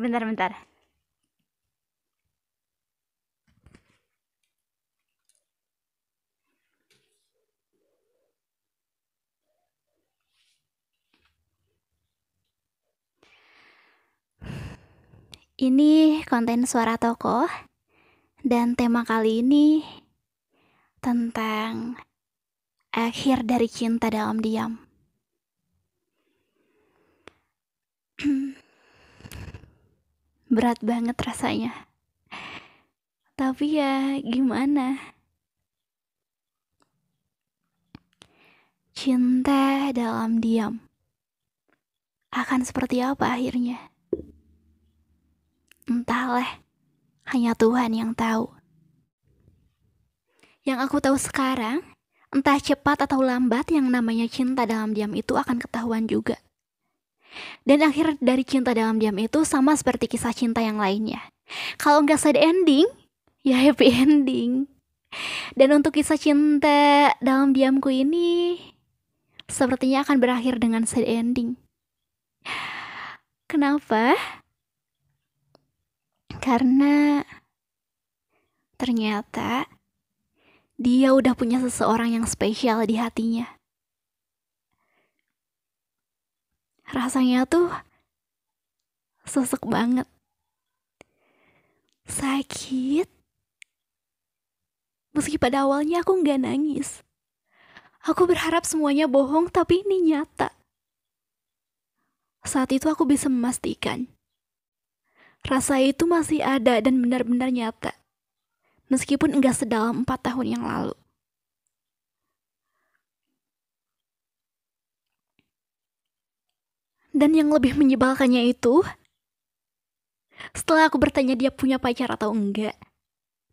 Bentar-bentar. Ini konten suara tokoh dan tema kali ini tentang akhir dari cinta dalam diam. Berat banget rasanya. Tapi ya gimana? Cinta dalam diam akan seperti apa akhirnya? Entahlah, hanya Tuhan yang tahu. Yang aku tahu sekarang, entah cepat atau lambat yang namanya cinta dalam diam itu akan ketahuan juga. Dan akhir dari cinta dalam diam itu sama seperti kisah cinta yang lainnya. Kalau nggak sad ending, ya happy ending. Dan untuk kisah cinta dalam diamku ini, sepertinya akan berakhir dengan sad ending. Kenapa? Karena ternyata dia udah punya seseorang yang spesial di hatinya. Rasanya tuh sesek banget. Sakit. Meski pada awalnya aku nggak nangis. Aku berharap semuanya bohong, tapi ini nyata. Saat itu aku bisa memastikan rasa itu masih ada dan benar-benar nyata. Meskipun enggak sedalam 4 tahun yang lalu. Dan yang lebih menyebalkannya itu, setelah aku bertanya dia punya pacar atau enggak,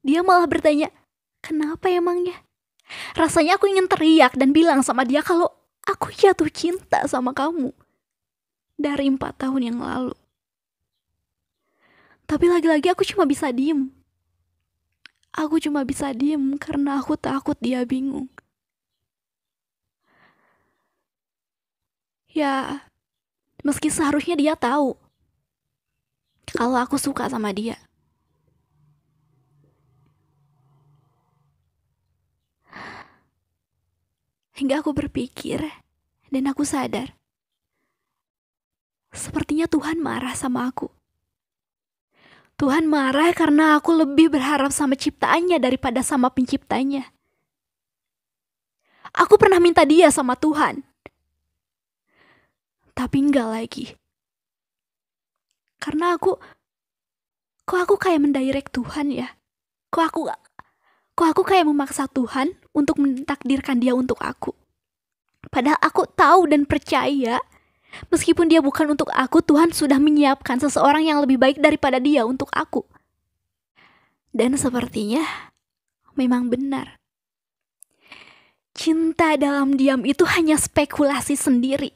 dia malah bertanya, kenapa emangnya? Rasanya aku ingin teriak dan bilang sama dia kalau aku jatuh cinta sama kamu dari 4 tahun yang lalu. Tapi lagi-lagi aku cuma bisa diem. Aku cuma bisa diem karena aku takut dia bingung. Ya, meski seharusnya dia tahu kalau aku suka sama dia. Hingga aku berpikir dan aku sadar, sepertinya Tuhan marah sama aku. Tuhan marah karena aku lebih berharap sama ciptaannya daripada sama penciptanya. Aku pernah minta dia sama Tuhan. Tapi enggak lagi. Karena kok aku kayak mendirect Tuhan ya? Kok aku kayak memaksa Tuhan untuk mentakdirkan dia untuk aku. Padahal aku tahu dan percaya, meskipun dia bukan untuk aku, Tuhan sudah menyiapkan seseorang yang lebih baik daripada dia untuk aku. Dan sepertinya memang benar. Cinta dalam diam itu hanya spekulasi sendiri.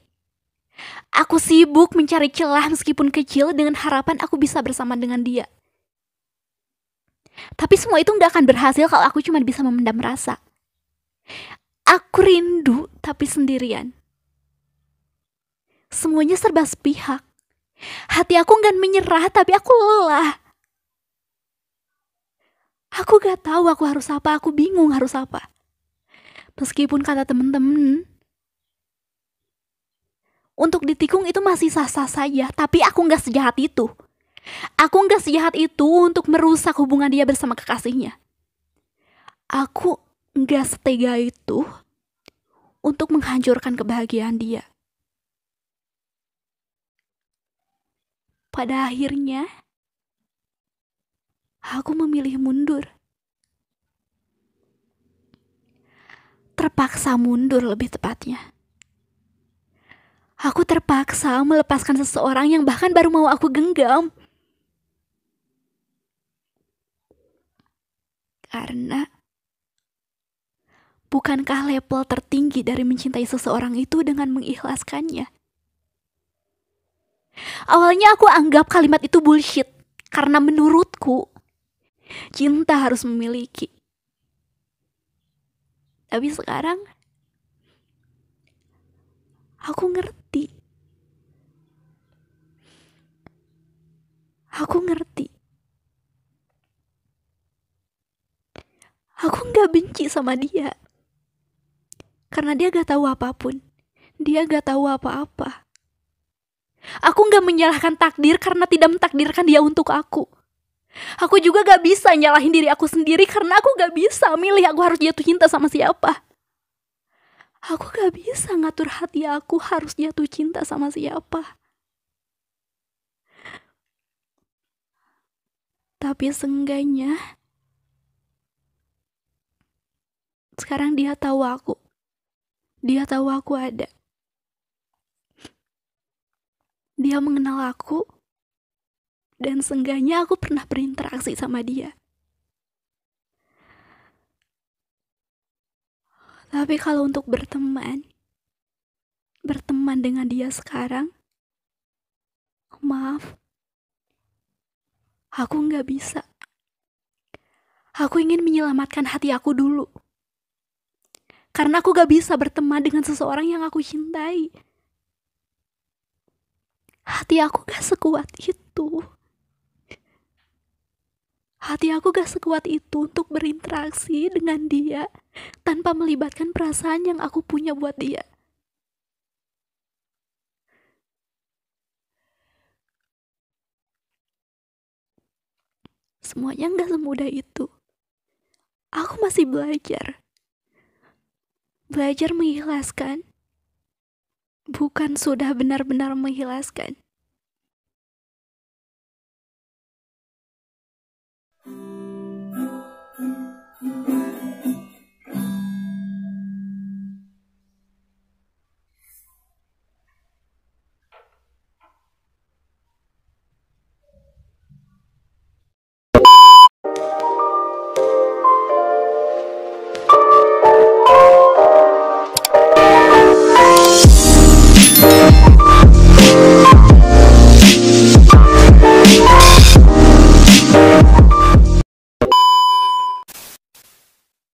Aku sibuk mencari celah meskipun kecil dengan harapan aku bisa bersama dengan dia. Tapi semua itu gak akan berhasil kalau aku cuma bisa memendam rasa. Aku rindu tapi sendirian. Semuanya serba sepihak. Hati aku gak menyerah tapi aku lelah. Aku gak tahu aku harus apa, aku bingung harus apa. Meskipun kata temen-temen, untuk ditikung itu masih sah-sah saja, tapi aku gak sejahat itu. Aku gak sejahat itu untuk merusak hubungan dia bersama kekasihnya. Aku gak setega itu untuk menghancurkan kebahagiaan dia. Pada akhirnya, aku memilih mundur. Terpaksa mundur lebih tepatnya. Aku terpaksa melepaskan seseorang yang bahkan baru mau aku genggam. Karena bukankah level tertinggi dari mencintai seseorang itu dengan mengikhlaskannya? Awalnya aku anggap kalimat itu bullshit. Karena menurutku, cinta harus memiliki. Tapi sekarang, aku ngerti. Aku ngerti. Aku gak benci sama dia. Karena dia gak tahu apapun. Dia gak tahu apa-apa. Aku gak menyalahkan takdir karena tidak mentakdirkan dia untuk aku. Aku juga gak bisa nyalahin diri aku sendiri karena aku gak bisa milih aku harus jatuh cinta sama siapa. Aku gak bisa ngatur hati aku harus jatuh cinta sama siapa. Tapi seenggaknya sekarang dia tahu aku. Dia tahu aku ada. Dia mengenal aku. Dan seenggaknya aku pernah berinteraksi sama dia. Tapi kalau untuk berteman dengan dia sekarang, maaf, aku nggak bisa. Aku ingin menyelamatkan hati aku dulu. Karena aku gak bisa berteman dengan seseorang yang aku cintai. Hati aku gak sekuat itu. Hati aku gak sekuat itu untuk berinteraksi dengan dia tanpa melibatkan perasaan yang aku punya buat dia. Semuanya gak semudah itu. Aku masih belajar. Belajar mengikhlaskan. Bukan sudah benar-benar mengikhlaskan.